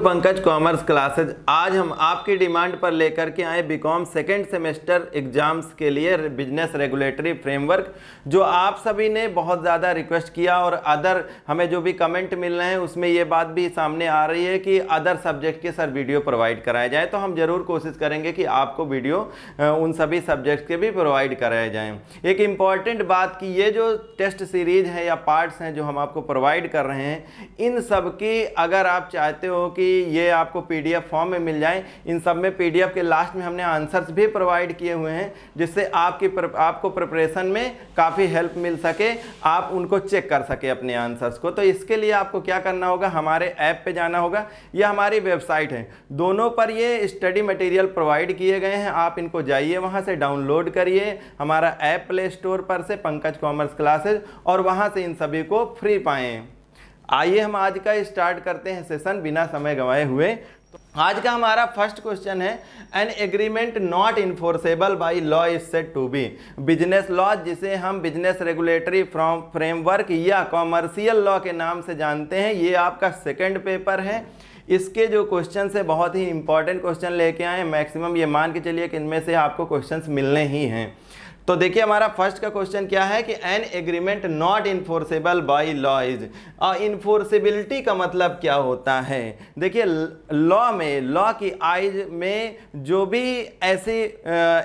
Pankaj commerce classes, आज हम आपकी डिमांड पर लेकर के आए बीकॉम सेकेंड सेमेस्टर एग्जाम्स के लिए बिजनेस रेगुलेटरी फ्रेमवर्क, जो आप सभी ने बहुत ज़्यादा रिक्वेस्ट किया और अदर हमें जो भी कमेंट मिल रहे हैं उसमें ये बात भी सामने आ रही है कि अदर सब्जेक्ट के सर वीडियो प्रोवाइड कराए जाएँ। तो हम ज़रूर कोशिश करेंगे कि आपको वीडियो उन सभी सब्जेक्ट के भी प्रोवाइड कराए जाएँ। एक इम्पॉर्टेंट बात कि ये जो टेस्ट सीरीज है या पार्ट्स हैं जो हम आपको प्रोवाइड कर रहे हैं, इन सब की अगर आप चाहते हो कि ये आपको पीडीएफ फॉर्म में मिल जाए, इन सब में पीडीएफ के लास्ट में हमने आंसर्स भी प्रोवाइड किए हुए हैं, जिससे आपको प्रिपरेशन में काफ़ी हेल्प मिल सके, आप उनको चेक कर सके अपने आंसर्स को। तो इसके लिए आपको क्या करना होगा, हमारे ऐप पे जाना होगा या हमारी वेबसाइट है, दोनों पर ये स्टडी मटेरियल प्रोवाइड किए गए हैं। आप इनको जाइए, वहाँ से डाउनलोड करिए हमारा ऐप प्ले स्टोर पर से पंकज कॉमर्स क्लासेज, और वहाँ से इन सभी को फ्री पाएँ। आइए हम आज का स्टार्ट करते हैं सेशन बिना समय गंवाए हुए। तो आज का हमारा फर्स्ट क्वेश्चन है, an agreement not enforceable by law is said to be. Business law, जिसे हम बिजनेस रेगुलेटरी फ्रेमवर्क या कॉमर्शियल लॉ के नाम से जानते हैं, ये आपका सेकंड पेपर है। इसके जो क्वेश्चन है बहुत ही इंपॉर्टेंट क्वेश्चन लेके आए, मैक्सिमम ये मान के चलिए कि इनमें से आपको क्वेश्चंस मिलने ही हैं। तो देखिए हमारा फर्स्ट का क्वेश्चन क्या है कि an agreement not enforceable by law is. Enforceability का मतलब क्या होता है? देखिए लॉ में, लॉ की आइज में जो भी ऐसे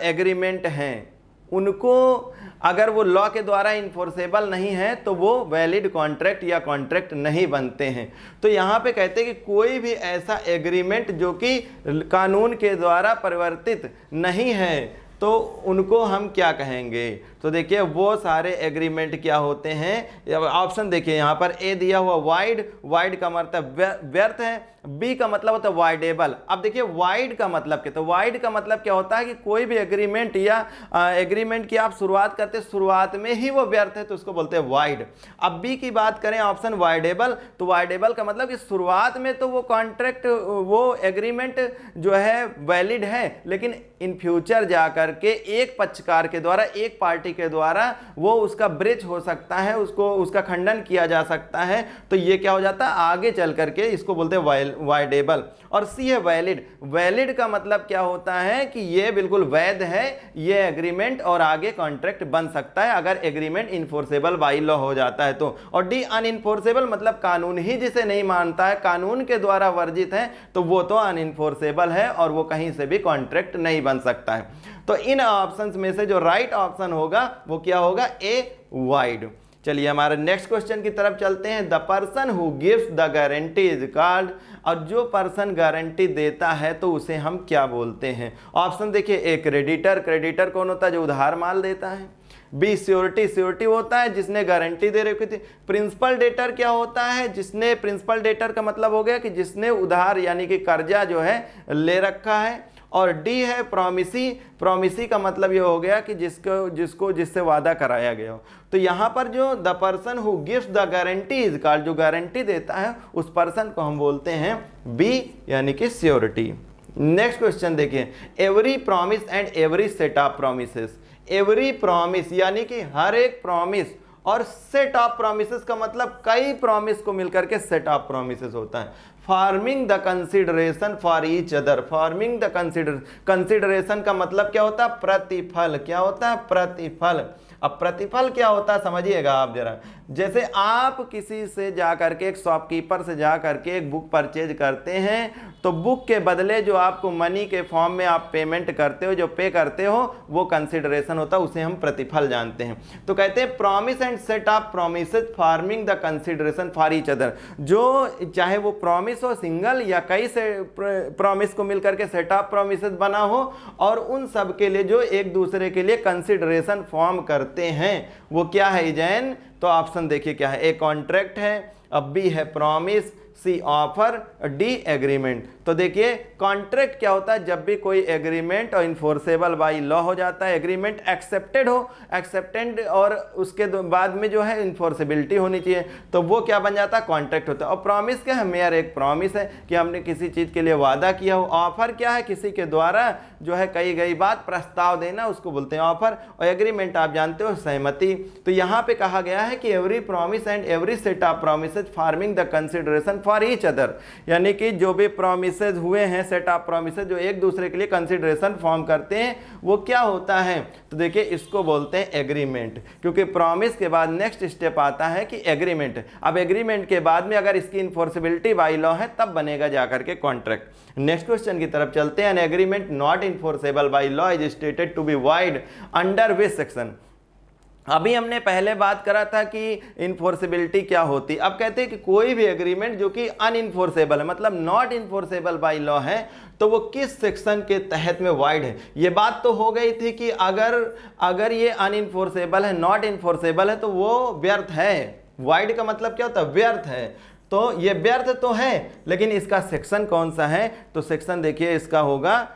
एग्रीमेंट हैं, उनको अगर वो लॉ के द्वारा इन्फोर्सेबल नहीं है तो वो वैलिड कॉन्ट्रैक्ट या कॉन्ट्रैक्ट नहीं बनते हैं। तो यहाँ पे कहते हैं कि कोई भी ऐसा एग्रीमेंट जो कि कानून के द्वारा परिवर्तित नहीं है तो उनको हम क्या कहेंगे। तो देखिए वो सारे एग्रीमेंट क्या होते हैं, ऑप्शन देखिए यहाँ पर ए दिया हुआ वाइड, वाइड का मतलब व्यर्थ है, बी का मतलब होता है वाइडेबल। अब देखिए वाइड का मतलब क्या, तो वाइड का मतलब क्या होता है कि कोई भी एग्रीमेंट या एग्रीमेंट की आप शुरुआत करते हैं, शुरुआत में ही वो व्यर्थ है तो उसको बोलते हैं वाइड। अब बी की बात करें ऑप्शन वाइडेबल, तो वाइडेबल का मतलब कि शुरुआत में तो वो कॉन्ट्रैक्ट, वो एग्रीमेंट जो है वैलिड है, लेकिन इन फ्यूचर जा करके एक पक्षकार के द्वारा, एक पार्टी के द्वारा वो उसका ब्रेच हो सकता है, उसको उसका खंडन किया जा सकता है, तो ये क्या हो जाता है आगे चल करके, इसको बोलते हैं वाइडेबल। और सी है वैलिड। वैलिड का मतलब क्या होता है कि ये बिल्कुल वैध है ये एग्रीमेंट और आगे कॉन्ट्रैक्ट बन सकता है अगर एग्रीमेंट इन्फोर्सेबल बाय लॉ हो जाता है तो। और डी अनइन्फोर्सेबल मतलब कानून ही जिसे नहीं मानता है, कानून के द्वारा वर्जित है, तो वो तो अनइन्फोर्सेबल है और वो कहीं से भी कॉन्ट्रैक्ट नहीं बन सकता है। तो इन ऑप्शंस में से जो राइट ऑप्शन होगा वो क्या होगा, ए वाइड। चलिए हमारे नेक्स्ट क्वेश्चन की तरफ चलते हैं। The person who gives the guarantee is called. और जो पर्सन गारंटी देता है तो उसे हम क्या बोलते हैं? ऑप्शन देखिए, ए क्रेडिटर, क्रेडिटर कौन होता है, जो उधार माल देता है। बी श्योरिटी, श्योरिटी होता है जिसने गारंटी दे रखी थी। प्रिंसिपल डेटर क्या होता है, जिसने, प्रिंसिपल डेटर का मतलब हो गया कि जिसने उधार यानी कि कर्जा जो है ले रखा है। और डी है प्रॉमिसी, प्रॉमिसी का मतलब ये हो गया कि जिससे वादा कराया गया हो। तो यहाँ पर जो the person who gives the guarantee is called, जो गारंटी देता है उस पर्सन को हम बोलते हैं बी यानी कि श्योरिटी। नेक्स्ट क्वेश्चन देखिए, every promise and every set of promises. Every promise यानी कि हर एक प्रॉमिस, और सेट ऑफ प्रोमिसेस का मतलब कई प्रॉमिस को मिलकर के सेट ऑफ प्रोमिसेस होता है। Farming the consideration for each other, farming the consideration का मतलब क्या होता है, प्रतिफल। क्या होता है, प्रतिफल। अब प्रतिफल क्या होता है समझिएगा आप जरा। जैसे आप किसी से जा करके, एक शॉपकीपर से जा करके एक बुक परचेज करते हैं, तो बुक के बदले जो आपको मनी के फॉर्म में आप पेमेंट करते हो, जो पे करते हो, वो कंसिडरेशन होता है, उसे हम प्रतिफल जानते हैं। तो कहते हैं promise and set of promises farming the consideration for each other. जो चाहे वो प्रॉमिस हो सिंगल या कई से प्रॉमिस को मिलकर के सेट ऑफ प्रोमिसेस बना हो, और उन सब के लिए जो एक दूसरे के लिए कंसिडरेशन फॉर्म करते हैं, वो क्या है जैन? तो ऑप्शन देखिए क्या है, ए कॉन्ट्रैक्ट है, अब बी है प्रॉमिस, सी ऑफर, डी एग्रीमेंट। तो देखिए कॉन्ट्रैक्ट क्या होता है, जब भी कोई एग्रीमेंट और इन्फोर्सेबल बाय लॉ हो जाता है, एग्रीमेंट एक्सेप्टेड हो, एक्सेप्टेंड, और उसके बाद में जो है इन्फोर्सेबिलिटी होनी चाहिए, तो वो क्या बन जाता है, कॉन्ट्रैक्ट होता है। और प्रॉमिस क्या है, मेयर एक प्रॉमिस है कि हमने किसी चीज़ के लिए वादा किया हो। ऑफर क्या है, किसी के द्वारा जो है कही गई बात, प्रस्ताव देना, उसको बोलते हैं ऑफर। और एग्रीमेंट आप जानते हो सहमति। तो यहाँ पे कहा गया है कि every promise and every set of promises farming the consideration for each other, यानी कि जो भी प्रोमिसेज हुए हैं, सेट ऑफ प्रोमिसेज जो एक दूसरे के लिए कंसिडरेशन फॉर्म करते हैं, वो क्या होता है? तो देखिए इसको बोलते हैं एग्रीमेंट, क्योंकि प्रॉमिस के बाद नेक्स्ट स्टेप आता है कि एग्रीमेंट। अब एग्रीमेंट के बाद में अगर इसकी इन्फोर्सिबिलिटी बाय लॉ है तब बनेगा जाकर के कॉन्ट्रैक्ट। नेक्स्ट क्वेश्चन की तरफ चलते हैं। An agreement not enforceable by law is stated to be void under which section. अभी हमने पहले बात करा था कि इन्फोर्सेबिलिटी क्या होती, अब कहते हैं कि कोई भी एग्रीमेंट जो कि अनइन्फोर्सेबल है, मतलब नॉट इन्फोर्सेबल बाय लॉ है, तो वो किस सेक्शन के तहत में वाइड है। ये बात तो हो गई थी कि अगर ये अनइन्फोर्सेबल है, नॉट इन्फोर्सेबल है, तो वो व्यर्थ है। वाइड का मतलब क्या होता है? व्यर्थ है। तो ये व्यर्थ तो है, लेकिन इसका सेक्शन कौन सा है? तो सेक्शन देखिए इसका होगा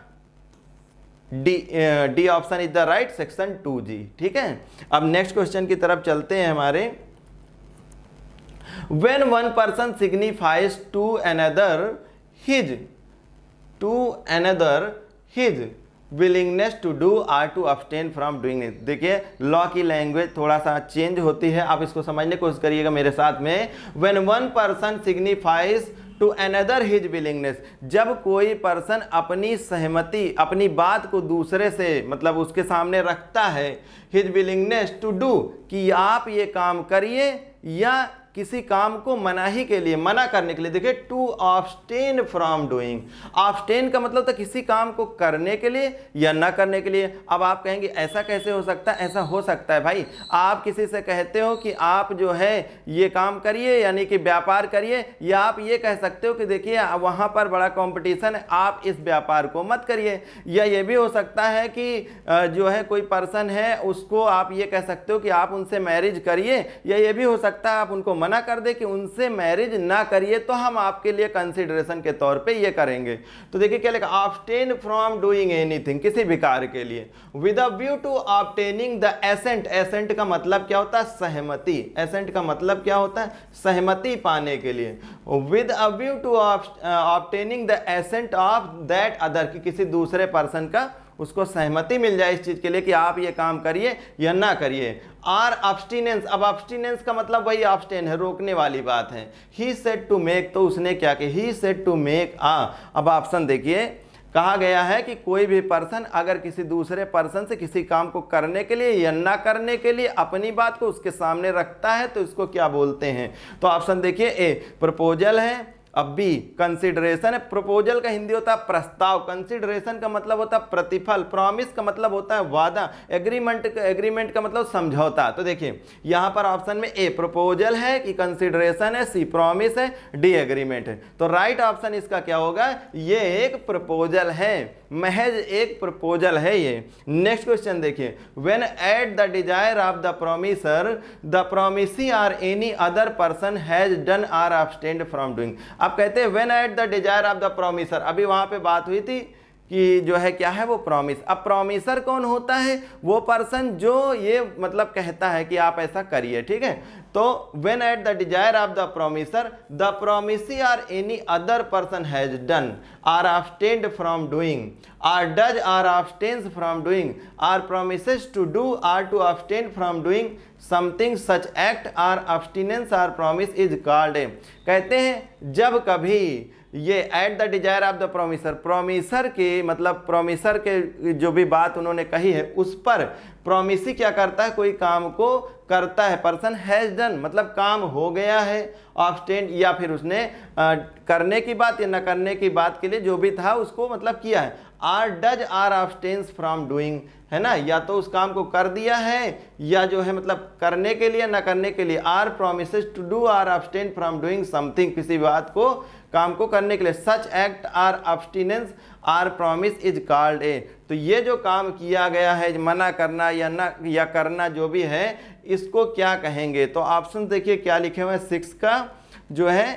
D option is the right, section 2G। ठीक है, अब नेक्स्ट क्वेश्चन की तरफ चलते हैं हमारे। When one person signifies to another his willingness to do or to abstain from doing it. देखिए लॉ की लैंग्वेज थोड़ा सा चेंज होती है, आप इसको समझने की कोशिश करिएगा मेरे साथ में। When one person signifies to another his willingness, जब कोई पर्सन अपनी सहमति, अपनी बात को दूसरे से मतलब उसके सामने रखता है, हिज विलिंगनेस टू डू, कि आप ये काम करिए, या किसी काम को मनाही के लिए, मना करने के लिए। देखिए to abstain from doing, abstain का मतलब था किसी काम को करने के लिए या ना करने के लिए। अब आप कहेंगे ऐसा कैसे हो सकता है? ऐसा हो सकता है भाई, आप किसी से कहते हो कि आप जो है ये काम करिए, यानी कि व्यापार करिए, या आप ये कह सकते हो कि देखिए वहाँ पर बड़ा कंपटीशन है, आप इस व्यापार को मत करिए। या ये भी हो सकता है कि जो है कोई पर्सन है, उसको आप ये कह सकते हो कि आप उनसे मैरिज करिए, या ये भी हो सकता है आप उनको मना कर दे कि उनसे मैरिज ना करिए, तो हम आपके लिए कंसीडरेशन के तौर पे ये करेंगे। तो देखिए क्या लिखा, अब्सटेन फ्रॉम डूइंग एनीथिंग, किसी भी कार्य के लिए, with a view to obtaining the assent. Assent का मतलब क्या होता है? सहमति। एसेंट का मतलब क्या होता है? सहमति पाने के लिए। With a view to obtaining the assent of that other, की किसी दूसरे पर्सन का उसको सहमति मिल जाए इस चीज के लिए कि आप ये काम करिए या ना करिए। आर अब्सटिनेंस, अब अब्सटिनेंस का मतलब वही अब्सटेन है, रोकने वाली बात है। ही सेड टू मेक, तो उसने क्या किया? ही सेड टू मेक अब ऑप्शन देखिए, कहा गया है कि कोई भी पर्सन अगर किसी दूसरे पर्सन से किसी काम को करने के लिए या ना करने के लिए अपनी बात को उसके सामने रखता है, तो इसको क्या बोलते हैं? तो ऑप्शन देखिए, ए प्रपोजल है, अब बी कंसिडरेशन है। प्रपोजल का हिंदी होता है प्रस्ताव, कंसिडरेशन का मतलब होता है प्रतिफल, प्रॉमिस का मतलब होता है वादा, एग्रीमेंट का मतलब समझौता। तो देखिए यहां पर ऑप्शन में ए प्रपोजल है, कि कंसिडरेशन है, सी प्रॉमिस है, डी एग्रीमेंट है। तो राइट ऑप्शन इसका क्या होगा? ये एक प्रपोजल है, महज एक प्रपोजल है ये। नेक्स्ट क्वेश्चन देखिए, when at the desire of the promisor the promisee or any other person has done or abstained from doing. अब कहते हैं when at the desire of the promisor, अभी वहां पे बात हुई थी कि जो है क्या है वो प्रॉमिस। अब प्रॉमिसर कौन होता है? वो पर्सन जो ये मतलब कहता है कि आप ऐसा करिए, ठीक है। तो when at the desire of the promisor the promisee or any other person has done or abstained from doing or does or abstains from doing or promises to do or to abstain from doing something such act or abstinence or promise is called a. कहते हैं जब कभी ये at the desire of the promisor, promisor के मतलब promisor के जो भी बात उन्होंने कही है उस पर प्रोमिसी क्या करता है? कोई काम को करता है, पर्सन हैज डन मतलब काम हो गया है, ऑब्सटेन या फिर उसने करने की बात या न करने की बात के लिए जो भी था उसको मतलब किया है। Or does or abstains from doing, है ना, या तो उस काम को कर दिया है या जो है मतलब करने के लिए न करने के लिए। Or promises to do or abstain from doing something, किसी बात को काम को करने के लिए। Such act or abstinence or promise is called a. तो ये जो काम किया गया है, मना करना या ना या करना जो भी है, इसको क्या कहेंगे? तो ऑप्शन देखिए क्या लिखे हुए हैं 6 का जो है,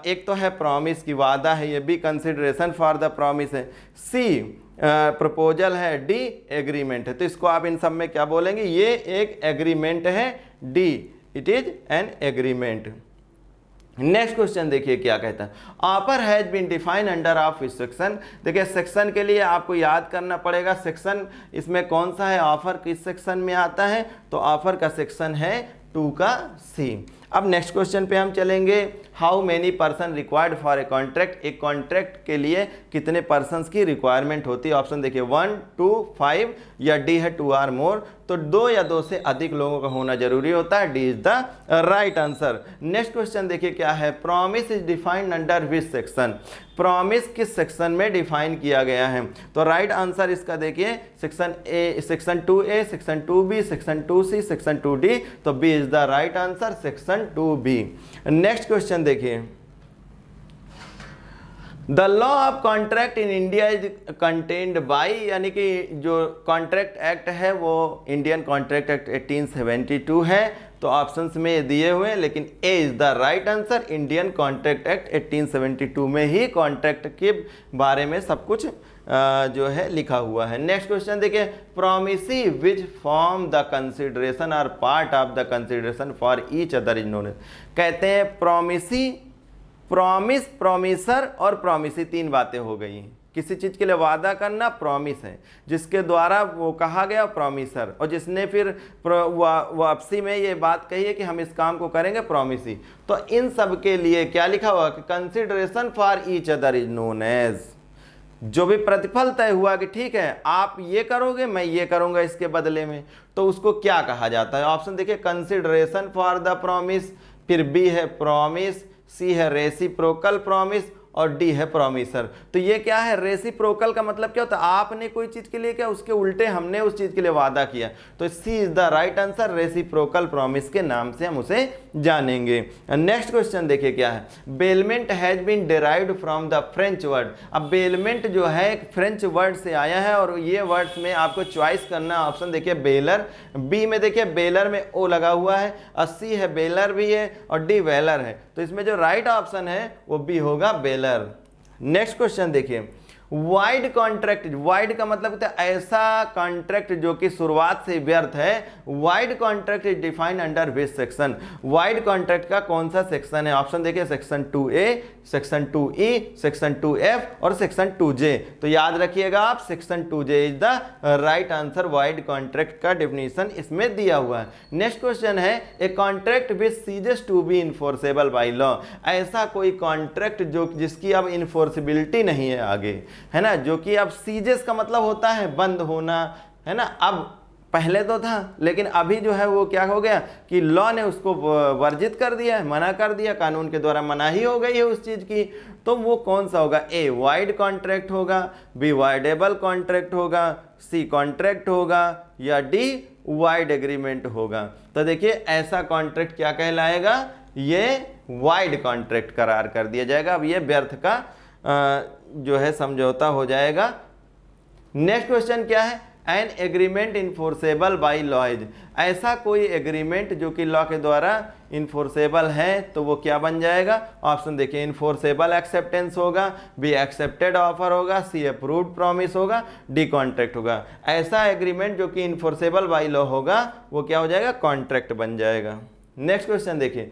एक तो है प्रॉमिस की वादा है, ये b consideration for the promise है, सी प्रपोजल है, डी एग्रीमेंट है। तो इसको आप इन सब में क्या बोलेंगे? ये एक एग्रीमेंट है, d it is an agreement. Next question देखिए क्या कहता है, offer has been define under of section. देखिए सेक्शन के लिए आपको याद करना पड़ेगा सेक्शन इसमें कौन सा है, ऑफर किस सेक्शन में आता है। तो ऑफर का सेक्शन है 2 का सी। अब नेक्स्ट क्वेश्चन पे हम चलेंगे। How many person required for a contract, एक कॉन्ट्रैक्ट के लिए कितने पर्सन्स की रिक्वायरमेंट होती है। ऑप्शन देखिए 1, 2, 5 या डी है 2 आर मोर। तो 2 या 2 से अधिक लोगों का होना जरूरी होता है। D is the right answer. Next question देखिए क्या है। Promise is defined under which section, promise किस सेक्शन में डिफाइन किया गया है। तो राइट आंसर इसका देखिए section A, section 2A, section 2B, section 2C, section 2D। तो B is the right answer, section 2B। Next question देखिए। The law of contract in India is contained by, यानी कि जो कॉन्ट्रैक्ट एक्ट है वो Indian contract act 1872 है। तो options में ये दिए हुए हैं, लेकिन A is the right answer. Indian contract act 1872 में ही कॉन्ट्रैक्ट के बारे में सब कुछ जो है लिखा हुआ है। नेक्स्ट क्वेश्चन देखिए। Promisee which form the consideration or part of the consideration for each other is known. कहते हैं प्रोमिसी, प्रॉमिस, प्रॉमिसर और प्रॉमिसी, 3 बातें हो गई। किसी चीज़ के लिए वादा करना प्रॉमिस है, जिसके द्वारा वो कहा गया प्रॉमिसर, और जिसने फिर वापसी में ये बात कही है कि हम इस काम को करेंगे प्रॉमिसी। तो इन सब के लिए क्या लिखा हुआ कि consideration for each other is known as, जो भी प्रतिफल तय हुआ कि ठीक है आप ये करोगे मैं ये करूंगा इसके बदले में, तो उसको क्या कहा जाता है। ऑप्शन देखिए कंसिडरेशन फॉर द प्रॉमिस, फिर बी है प्रॉमिस, सी है रेसिप्रोकल प्रॉमिस और डी है प्रॉमिसर। तो ये क्या है, रेसिप्रोकल का मतलब क्या होता है, आपने कोई चीज के लिए क्या उसके उल्टे हमने उस चीज के लिए वादा किया। तो C is the right answer, reciprocal promise के नाम से हम उसे जानेंगे। नेक्स्ट क्वेश्चन देखिए क्या है। Bailment has been derived from the French word. अब बेलमेंट जो है एक फ्रेंच वर्ड से आया है, और ये वर्ड्स में आपको चॉइस करना। ऑप्शन देखिए बेलर, बी में देखिए बेलर में ओ लगा हुआ है, और सी है बेलर भी है, और डी वेलर है। तो इसमें जो राइट ऑप्शन है वो बी होगा बेलर। नेक्स्ट क्वेश्चन देखिए। वाइड कॉन्ट्रैक्ट, वाइड का मतलब होता है ऐसा कॉन्ट्रैक्ट जो कि शुरुआत से व्यर्थ है। Wide contract is defined under which section, wide contract का कौन सा सेक्शन है। ऑप्शन देखिए section 2A, section 2E, section 2F और सेक्शन 2J। तो याद रखिएगा आप section 2J is the right answer. Void contract का डेफिनेशन इसमें दिया हुआ है। नेक्स्ट क्वेश्चन है। A contract which ceases to be enforceable by law, ऐसा कोई कॉन्ट्रैक्ट जो जिसकी अब इन्फोर्सिबिलिटी नहीं है आगे, है ना, जो कि अब सीजेस का मतलब होता है बंद होना, है ना। अब पहले तो था, लेकिन अभी जो है वो क्या हो गया कि लॉ ने उसको वर्जित कर दिया है, मना कर दिया, कानून के द्वारा मनाही हो गई है उस चीज की। तो वो कौन सा होगा। ए वाइड कॉन्ट्रैक्ट होगा, बी वाइडेबल कॉन्ट्रैक्ट होगा, सी कॉन्ट्रैक्ट होगा, या डी वाइड एग्रीमेंट होगा। तो देखिए ऐसा कॉन्ट्रैक्ट क्या कहलाएगा, ये वाइड कॉन्ट्रैक्ट करार कर दिया जाएगा। अब ये व्यर्थ का जो है समझौता हो जाएगा। नेक्स्ट क्वेश्चन क्या है। An agreement enforceable by law is, ऐसा कोई एग्रीमेंट जो कि लॉ के द्वारा इन्फोर्सेबल है, तो वो क्या बन जाएगा। ऑप्शन देखिए इन्फोर्सेबल एक्सेप्टेंस होगा, बी एक्सेप्टेड ऑफर होगा, सी अप्रूव्ड प्रॉमिस होगा, डी कॉन्ट्रैक्ट होगा। ऐसा एग्रीमेंट जो कि इन्फोर्सेबल बाई लॉ होगा वो क्या हो जाएगा, कॉन्ट्रैक्ट बन जाएगा। नेक्स्ट क्वेश्चन देखिए।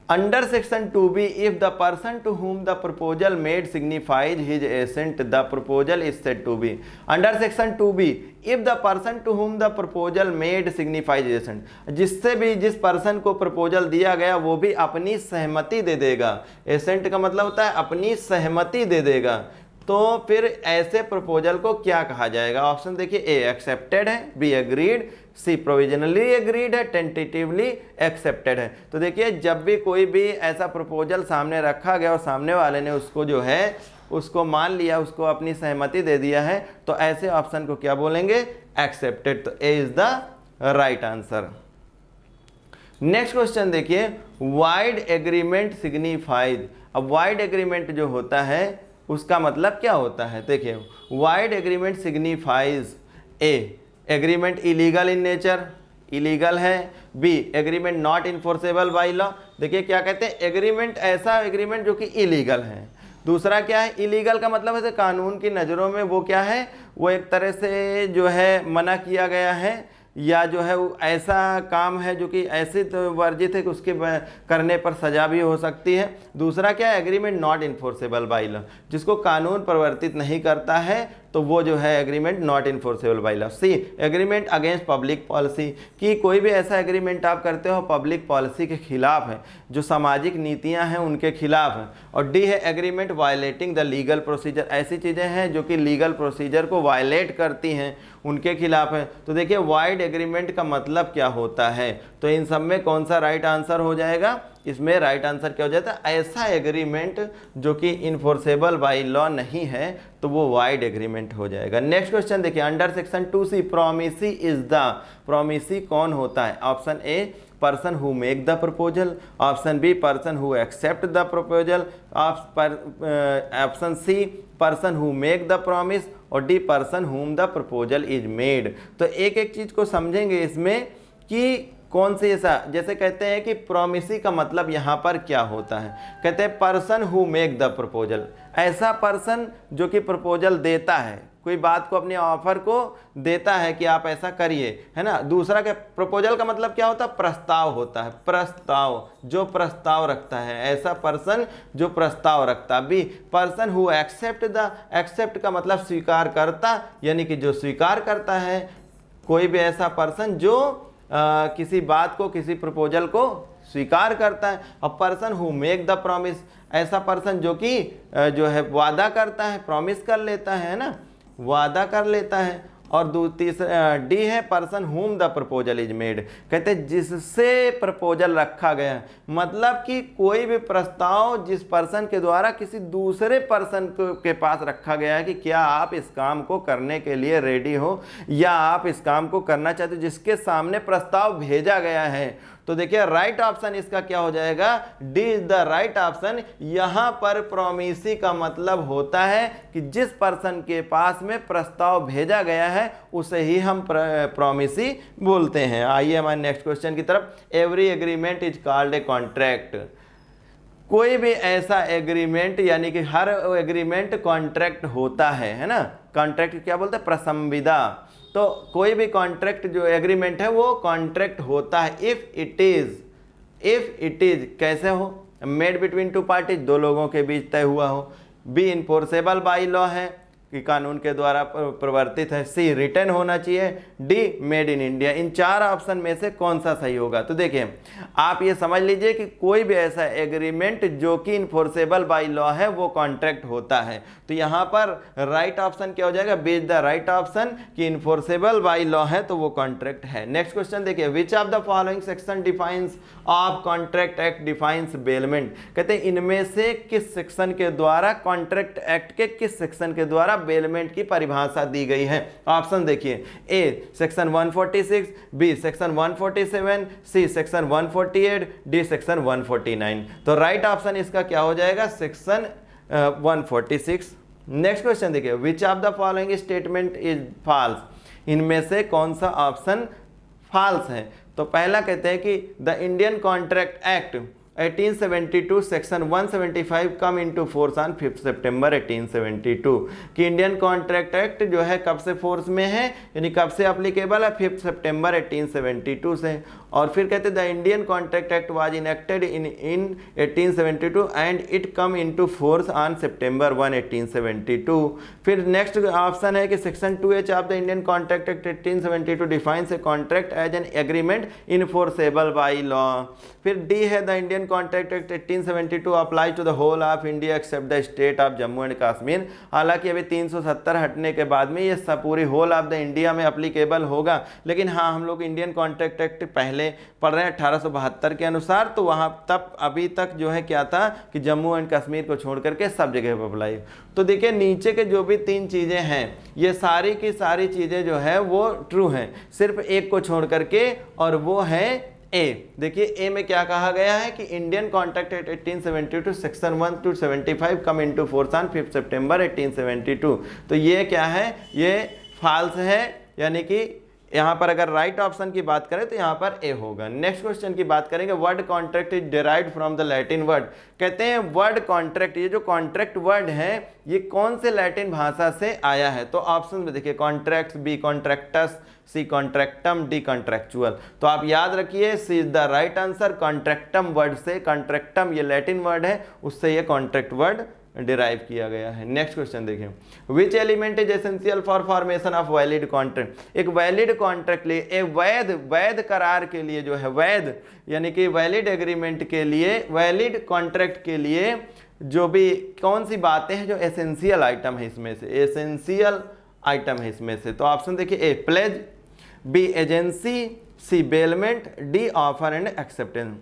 Under section 2B, if the person to whom the proposal made signifies his assent, the proposal is said to be. Under section 2B, if the person to whom the proposal made signifies his assent, जिससे भी जिस person को proposal दिया गया वो भी अपनी सहमति दे देगा। एसेंट का मतलब होता है अपनी सहमति दे देगा। तो फिर ऐसे प्रपोजल को क्या कहा जाएगा। ऑप्शन देखिए ए एक्सेप्टेड है, बी एग्रीड, सी प्रोविजनली एग्रीड है, टेंटेटिवली एक्सेप्टेड है। तो देखिए जब भी कोई भी ऐसा प्रपोजल सामने रखा गया और सामने वाले ने उसको जो है उसको मान लिया, उसको अपनी सहमति दे दिया है, तो ऐसे ऑप्शन को क्या बोलेंगे, एक्सेप्टेड। तो A is the right answer. Next question देखिए। वाइड एग्रीमेंट सिग्निफाइज, अब वाइड एग्रीमेंट जो होता है उसका मतलब क्या होता है। देखिए void agreement signifies A agreement illegal in nature, illegal है, B agreement not enforceable by law. देखिए क्या कहते हैं, एग्रीमेंट ऐसा एग्रीमेंट जो कि इलीगल है। दूसरा क्या है, इलीगल का मतलब है कानून की नज़रों में वो क्या है, वो एक तरह से जो है मना किया गया है, या जो है वो ऐसा काम है जो कि ऐसे तो वर्जित है कि उसके करने पर सजा भी हो सकती है। दूसरा क्या है, agreement not enforceable by law, जिसको कानून प्रवर्तित नहीं करता है। तो वो जो है agreement not enforceable by law. C agreement against public policy, कि कोई भी ऐसा एग्रीमेंट आप करते हो पब्लिक पॉलिसी के खिलाफ है, जो सामाजिक नीतियां हैं उनके खिलाफ है। और डी है agreement violating the legal procedure, ऐसी चीज़ें हैं जो कि लीगल प्रोसीजर को वायलेट करती हैं, उनके खिलाफ है। तो देखिए वाइड एग्रीमेंट का मतलब क्या होता है, तो इन सब में कौन सा राइट आंसर हो जाएगा, इसमें राइट आंसर क्या हो जाता है, ऐसा एग्रीमेंट जो कि इन्फोर्सेबल बाय लॉ नहीं है तो वो वाइड एग्रीमेंट हो जाएगा। नेक्स्ट क्वेश्चन देखिए, under section 2C promisee is the, promisee कौन होता है, option A person who make the proposal, option B person who accept the proposal, option C person who make the promise, और D person whom the proposal is made. तो एक एक चीज को समझेंगे इसमें कि कौन सी ऐसा, जैसे कहते हैं कि प्रोमिसी का मतलब यहाँ पर क्या होता है, कहते हैं person who make the proposal, ऐसा पर्सन जो कि प्रपोजल देता है, कोई बात को अपने ऑफर को देता है कि आप ऐसा करिए, है ना। दूसरा क्या, प्रपोजल का मतलब क्या होता है, प्रस्ताव होता है, प्रस्ताव, जो प्रस्ताव रखता है, ऐसा पर्सन जो प्रस्ताव रखता। B person who accept the, accept का मतलब स्वीकार करता, यानी कि जो स्वीकार करता है, कोई भी ऐसा पर्सन जो किसी बात को, किसी प्रपोजल को स्वीकार करता है। और person who make the promise, ऐसा पर्सन जो कि जो है वादा करता है, प्रॉमिस कर लेता है ना, वादा कर लेता है। और तीसरा डी है person whom the proposal is made, कहते हैं जिससे प्रपोजल रखा गया, मतलब कि कोई भी प्रस्ताव जिस पर्सन के द्वारा किसी दूसरे पर्सन के पास रखा गया है कि क्या आप इस काम को करने के लिए रेडी हो, या आप इस काम को करना चाहते हो, जिसके सामने प्रस्ताव भेजा गया है। तो देखिए राइट ऑप्शन इसका क्या हो जाएगा, D is the right option. यहां पर प्रोमिसी का मतलब होता है कि जिस पर्सन के पास में प्रस्ताव भेजा गया है उसे ही हम प्रोमिसी बोलते हैं। आइए हमारे नेक्स्ट क्वेश्चन की तरफ। Every agreement is called a contract, कोई भी ऐसा एग्रीमेंट, यानी कि हर एग्रीमेंट कॉन्ट्रैक्ट होता है ना। कॉन्ट्रैक्ट क्या बोलते हैं, प्रसंविदा। तो कोई भी कॉन्ट्रैक्ट जो एग्रीमेंट है वो कॉन्ट्रैक्ट होता है इफ इट इज कैसे हो, मेड बिटवीन टू पार्टीज, दो लोगों के बीच तय हुआ हो। बी इन्फोर्सेबल बाय लॉ है, कि कानून के द्वारा प्रवर्तित है। सी रिटर्न होना चाहिए। D made in India. इन चार ऑप्शन में से कौन सा सही होगा, तो देखिए आप ये समझ लीजिए कि कोई भी ऐसा एग्रीमेंट जो कि इन्फोर्सेबल बाय लॉ है वो कॉन्ट्रैक्ट होता है। तो यहाँ पर राइट ऑप्शन क्या हो जाएगा, b is the right option, कि इन्फोर्सेबल बाय लॉ है तो वो कॉन्ट्रैक्ट है। नेक्स्ट क्वेश्चन देखिए, which of the following section defines of contract act defines bailment, कहते हैं इनमें से किस सेक्शन के द्वारा, कॉन्ट्रैक्ट एक्ट के किस सेक्शन के द्वारा बेलमेंट की परिभाषा दी गई है। ऑप्शन देखिए, a section 146, b section 147, c section 148, d section 149। तो राइट ऑप्शन इसका क्या हो जाएगा, सेक्शन 146। नेक्स्ट क्वेश्चन देखिए, which of the following statement is false, इनमें से कौन सा ऑप्शन फॉल्स है। तो पहला कहते हैं कि the Indian contract act 1872 section 175 come into force on 5 सितंबर 1872, कि इंडियन कॉन्ट्रैक्ट एक्ट जो है कब से फोर्स में है, यानी कब से एप्लीकेबल है, 5 सितंबर 1872 से। और फिर कहते हैं the Indian contract act was enacted in 1872 and it come into force on September 1 1872। फिर नेक्स्ट ऑप्शन है कि section 2H of the Indian contract act 1872 defines a contract as an agreement enforceable by law. फिर D है the Indian contract act 1872 apply to the whole of India except the state of Jammu and Kashmir. हालांकि अभी 370 हटने के बाद में ये सब पूरी होल ऑफ द इंडिया में अप्लीकेबल होगा, लेकिन हाँ हम लोग इंडियन कॉन्ट्रैक्ट एक्ट पहले पढ़ रहे हैं 1872 के अनुसार, तो वहाँ तब अभी तक जो है क्या था कि जम्मू एंड कश्मीर को छोड़ करके सब जगह पर अप्लाई। तो देखिए नीचे के जो भी 3 चीज़ें हैं ये सारी की सारी चीज़ें जो है वो ट्रू हैं, सिर्फ एक को छोड़ करके, और वो है ए। देखिए ए में क्या कहा गया है कि Indian contract act 1872 section 1-75 come into force on 5 सितंबर 1872। तो ये क्या है, ये फॉल्स है, यानी कि यहाँ पर अगर राइट ऑप्शन की बात करें तो यहाँ पर ए होगा। नेक्स्ट क्वेश्चन की बात करेंगे, void contract is derived from the Latin word, कहते हैं वर्ड कॉन्ट्रैक्ट, ये जो कॉन्ट्रैक्ट वर्ड है ये कौन से लैटिन भाषा से आया है। तो ऑप्शन में देखिए contracts, B contractus, C contractum, D contractual. तो आप याद रखिए C is the right answer. Contractum word से, कॉन्ट्रैक्टम ये लैटिन वर्ड है, उससे ये कॉन्ट्रैक्ट वर्ड डिराइव किया गया है। नेक्स्ट क्वेश्चन देखिए, which element is essential for formation of valid contract. एक वैलिड कॉन्ट्रैक्ट लिए, एक वैध करार के लिए जो है, वैध यानी कि वैलिड एग्रीमेंट के लिए, वैलिड कॉन्ट्रैक्ट के लिए जो भी कौन सी बातें हैं जो एसेंशियल आइटम है इसमें से, एसेंशियल आइटम है इसमें से। तो ऑप्शन देखिए, A pledge, B agency, C bailment, D offer and acceptance.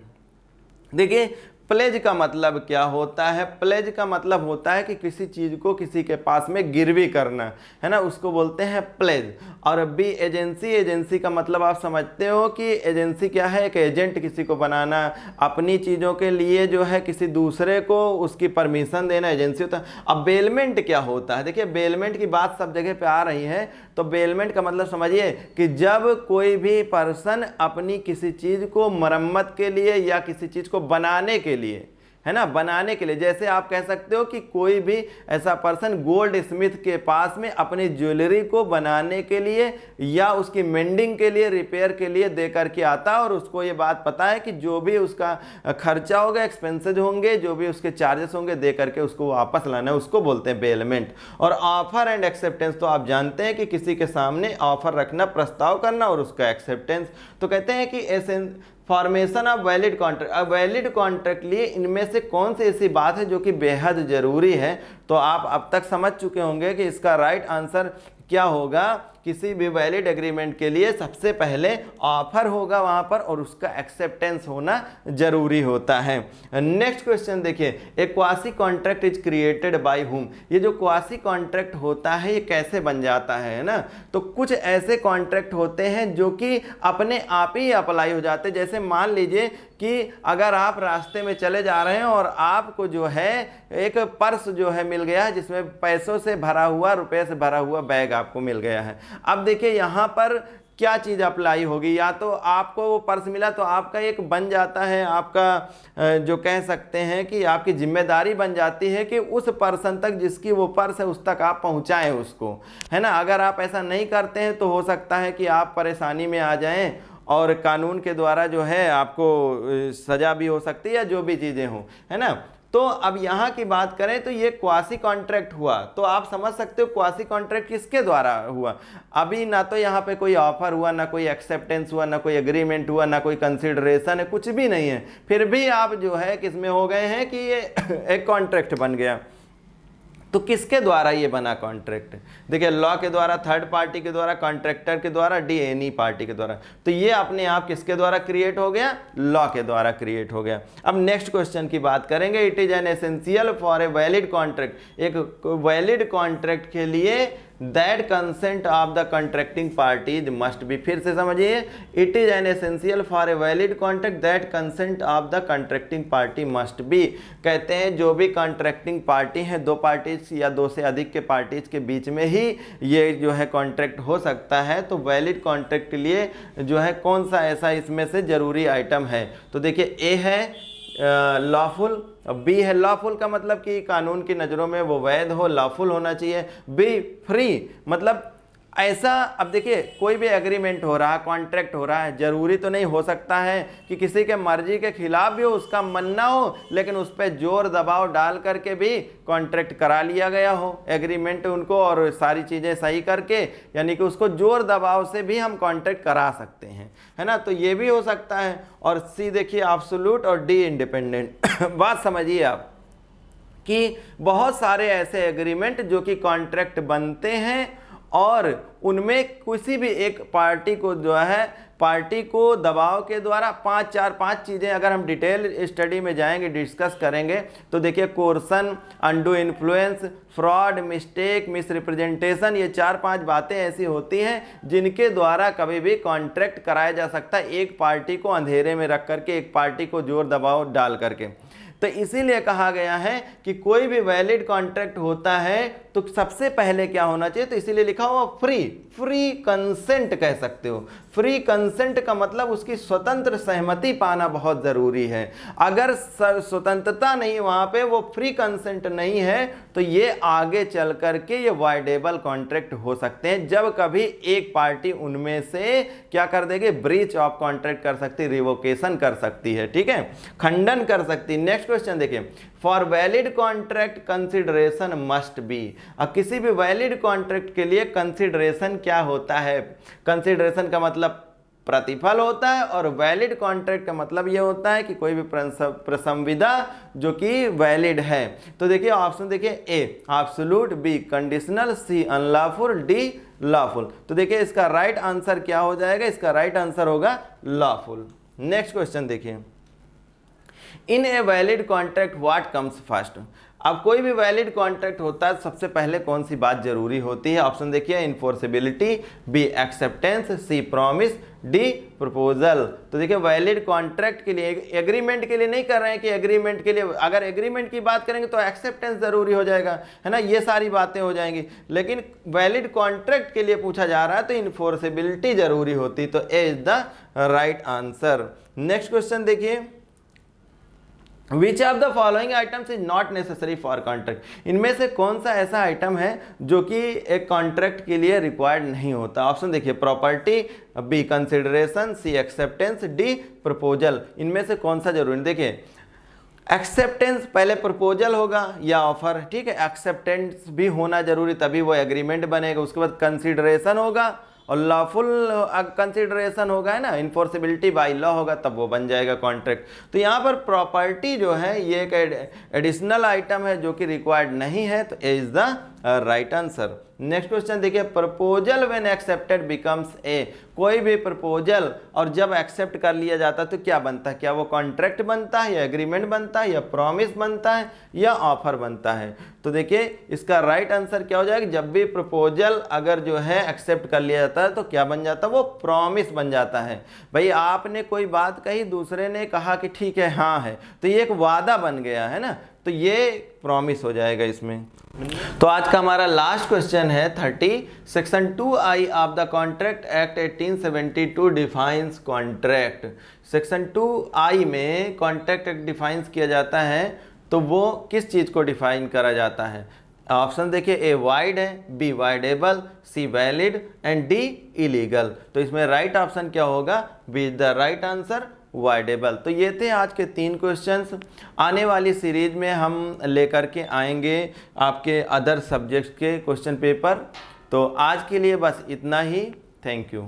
देखिए प्लेज का मतलब क्या होता है? प्लेज का मतलब होता है कि किसी चीज को किसी के पास में गिरवी करना, है ना, उसको बोलते हैं प्लेज। और बी एजेंसी, एजेंसी का मतलब आप समझते हो कि एजेंसी क्या है? एक एजेंट किसी को बनाना, अपनी चीजों के लिए जो है किसी दूसरे को उसकी परमिशन देना, एजेंसी होता है। अब बेलमेंट क्या होता है? देखिए बेलमेंट की बात सब जगह पे आ रही है, तो बेलमेंट का मतलब समझिए कि जब कोई भी पर्सन अपनी किसी चीज को मरम्मत के लिए या किसी चीज को बनाने के लिए, है ना, बनाने के लिए, जैसे आप कह सकते हो कि कोई भी ऐसा पर्सन गोल्ड स्मिथ के पास में अपनी ज्वेलरी को बनाने के लिए या उसकी मेंडिंग के लिए, रिपेयर के लिए दे करके आता, और उसको ये बात पता है कि जो भी उसका खर्चा होगा, एक्सपेंसेज होंगे, जो भी उसके चार्जेस होंगे, दे करके उसको वापस लाना है, उसको बोलते हैं बेलमेंट। और ऑफर एंड एक्सेप्टेंस तो आप जानते हैं कि किसी के सामने ऑफर रखना, प्रस्ताव करना, और उसका एक्सेप्टेंस। तो कहते हैं कि फॉर्मेशन ऑफ वैलिड कॉन्ट्रैक्ट, अब वैलिड कॉन्ट्रैक्ट लिए इनमें से कौन सी ऐसी बात है जो कि बेहद जरूरी है? तो आप अब तक समझ चुके होंगे कि इसका राइट आंसर क्या होगा। किसी भी वैलिड एग्रीमेंट के लिए सबसे पहले ऑफर होगा वहां पर, और उसका एक्सेप्टेंस होना जरूरी होता है। नेक्स्ट क्वेश्चन देखिए, a quasi contract is created by whom. ये जो क्वासी कॉन्ट्रैक्ट होता है ये कैसे बन जाता है ना? तो कुछ ऐसे कॉन्ट्रैक्ट होते हैं जो कि अपने आप ही अप्लाई हो जाते हैं। जैसे मान लीजिए कि अगर आप रास्ते में चले जा रहे हैं और आपको जो है एक पर्स जो है मिल गया है जिसमें पैसों से भरा हुआ, रुपए से भरा हुआ बैग आपको मिल गया है। अब देखिए यहाँ पर क्या चीज़ अप्लाई होगी? या तो आपको वो पर्स मिला तो आपका एक बन जाता है, आपका जो कह सकते हैं कि आपकी जिम्मेदारी बन जाती है कि उस पर्सन तक जिसकी वो पर्स है उस तक आप पहुँचाएं उसको, है ना। अगर आप ऐसा नहीं करते हैं तो हो सकता है कि आप परेशानी में आ जाएं और कानून के द्वारा जो है आपको सजा भी हो सकती है, या जो भी चीज़ें हों, है ना। तो अब यहाँ की बात करें तो ये क्वासी कॉन्ट्रैक्ट हुआ, तो आप समझ सकते हो क्वासी कॉन्ट्रैक्ट किसके द्वारा हुआ। अभी ना तो यहाँ पे कोई ऑफर हुआ, ना कोई एक्सेप्टेंस हुआ, ना कोई एग्रीमेंट हुआ, ना कोई कंसिडरेशन है, कुछ भी नहीं है, फिर भी आप जो है किसमें हो गए हैं कि ये एक कॉन्ट्रैक्ट बन गया। तो किसके द्वारा ये बना कॉन्ट्रैक्ट? देखिए लॉ के द्वारा, थर्ड पार्टी के द्वारा, कॉन्ट्रैक्टर के द्वारा, डी एनी पार्टी के द्वारा। तो ये अपने आप किसके द्वारा क्रिएट हो गया? लॉ के द्वारा क्रिएट हो गया। अब नेक्स्ट क्वेश्चन की बात करेंगे, it is an essential for a valid contract. एक वैलिड कॉन्ट्रैक्ट के लिए that consent of the contracting parties must be. फिर से समझिए, it is an essential for a valid contract that consent of the contracting party must be. कहते हैं जो भी कॉन्ट्रैक्टिंग पार्टी है, दो पार्टीज या दो से अधिक के पार्टीज के बीच में ही ये जो है कॉन्ट्रैक्ट हो सकता है। तो वैलिड कॉन्ट्रैक्ट के लिए जो है कौन सा ऐसा इसमें से जरूरी आइटम है? तो देखिए ए है लॉफुल, बी है लॉफुल का मतलब कि कानून की नज़रों में वो वैध हो, लॉफुल होना चाहिए। बी फ्री, मतलब ऐसा, अब देखिए कोई भी एग्रीमेंट हो रहा है, कॉन्ट्रैक्ट हो रहा है, जरूरी तो नहीं हो सकता है कि किसी के मर्जी के खिलाफ भी हो, उसका मानना हो, लेकिन उस पर जोर दबाव डाल करके भी कॉन्ट्रैक्ट करा लिया गया हो, एग्रीमेंट उनको और सारी चीज़ें सही करके, यानी कि उसको जोर दबाव से भी हम कॉन्ट्रैक्ट करा सकते हैं, है ना। तो ये भी हो सकता है। और सी देखिए एब्सोल्यूट और डी इंडिपेंडेंट। बात समझिए आप कि बहुत सारे ऐसे एग्रीमेंट जो कि कॉन्ट्रैक्ट बनते हैं और उनमें किसी भी एक पार्टी को जो है, पार्टी को दबाव के द्वारा पांच चीज़ें अगर हम डिटेल स्टडी में जाएंगे, डिस्कस करेंगे, तो देखिए कोर्सन, undo influence, fraud, mistake, misrepresentation, ये 4-5 बातें ऐसी होती हैं जिनके द्वारा कभी भी कॉन्ट्रैक्ट कराया जा सकता है, एक पार्टी को अंधेरे में रख करके, एक पार्टी को जोर दबाव डाल करके। तो इसीलिए कहा गया है कि कोई भी वैलिड कॉन्ट्रैक्ट होता है तो सबसे पहले क्या होना चाहिए? तो इसीलिए लिखा हुआ फ्री कंसेंट कह सकते हो। फ्री कंसेंट का मतलब उसकी स्वतंत्र सहमति पाना बहुत ज़रूरी है। अगर स्वतंत्रता नहीं, वहाँ पे वो फ्री कंसेंट नहीं है, तो ये आगे चल करके ये वाइडेबल कॉन्ट्रैक्ट हो सकते हैं जब कभी एक पार्टी उनमें से क्या कर देगी? ब्रीच ऑफ कॉन्ट्रैक्ट कर सकती, रिवोकेशन कर सकती है, ठीक है, खंडन कर सकती। नेक्स्ट क्वेश्चन देखिए, for valid contract consideration must be. अब किसी भी वैलिड कॉन्ट्रैक्ट के लिए कंसिडरेशन क्या होता है? कंसिडरेशन का मतलब प्रतिफल होता है, और वैलिड कॉन्ट्रैक्ट का मतलब ये होता है कि कोई भी प्रसंविदा जो कि वैलिड है। तो देखिए ऑप्शन देखिए, A absolute, B conditional, C unlawful, D lawful. तो देखिए इसका राइट आंसर क्या हो जाएगा? इसका राइट आंसर होगा लॉफुल। नेक्स्ट क्वेश्चन देखिए, in a valid contract what comes first. अब कोई भी वैलिड कॉन्ट्रैक्ट होता है सबसे पहले कौन सी बात जरूरी होती है? ऑप्शन देखिए, इन्फोर्सिबिलिटी, बी एक्सेप्टेंस, सी प्रॉमिस, डी प्रपोजल। तो देखिए वैलिड कॉन्ट्रैक्ट के लिए, एग्रीमेंट के लिए नहीं कर रहे हैं कि एग्रीमेंट के लिए, अगर एग्रीमेंट की बात करेंगे तो एक्सेप्टेंस जरूरी हो जाएगा, है ना, ये सारी बातें हो जाएंगी। लेकिन वैलिड कॉन्ट्रैक्ट के लिए पूछा जा रहा है तो इन्फोर्सिबिलिटी जरूरी होती, तो A is the right answer. Next question देखिए, which of the following items is not necessary for contract. इनमें से कौन सा ऐसा आइटम है जो कि एक कॉन्ट्रैक्ट के लिए रिक्वायर्ड नहीं होता? ऑप्शन देखिए, प्रॉपर्टी, बी कंसिडरेशन, सी एक्सेप्टेंस, डी प्रपोजल। इनमें से कौन सा जरूरी? देखिए एक्सेप्टेंस पहले प्रपोजल होगा या ऑफर, ठीक है, एक्सेप्टेंस भी होना जरूरी तभी वो एग्रीमेंट बनेगा। उसके बाद कंसिडरेशन होगा और लॉफुल कंसिडरेशन होगा, है ना, इन्फोर्सिबिलिटी बाय लॉ होगा, तब वो बन जाएगा कॉन्ट्रैक्ट। तो यहाँ पर प्रॉपर्टी जो है ये एक एडिशनल आइटम है जो कि रिक्वायर्ड नहीं है, तो A is the right answer. Next question देखिए, proposal when accepted becomes a. कोई भी प्रपोजल और जब एक्सेप्ट कर लिया जाता है तो क्या बनता है? क्या वो कॉन्ट्रैक्ट बनता है, या एग्रीमेंट बनता है, या प्रॉमिस बनता है, या ऑफर बनता है? तो देखिए इसका राइट आंसर क्या हो जाएगा? जब भी प्रपोजल अगर जो है एक्सेप्ट कर लिया जाता है तो क्या बन जाता है? वो प्रॉमिस बन जाता है। भाई आपने कोई बात कही, दूसरे ने कहा कि ठीक है, हाँ है, तो ये एक वादा बन गया, है ना, तो ये प्रॉमिस हो जाएगा इसमें। तो आज का हमारा लास्ट क्वेश्चन है 30, section 2I of the contract act 1872 defines contract. Section 2I में कॉन्ट्रैक्ट एक्ट डिफाइंस किया जाता है, तो वो किस चीज़ को डिफाइन करा जाता है? ऑप्शन देखिए, ए वाइड है, b voidable, c valid and d illegal. तो इसमें राइट ऑप्शन क्या होगा? B the right answer, voidable. तो ये थे आज के 3 क्वेश्चंस। आने वाली सीरीज में हम लेकर के आएंगे आपके अदर सब्जेक्ट्स के क्वेश्चन पेपर। तो आज के लिए बस इतना ही। Thank you.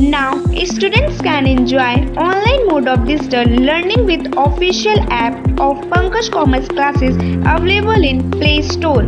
Now, students can enjoy online mode of digital learning with official app of Pankaj Commerce Classes available in Play Store.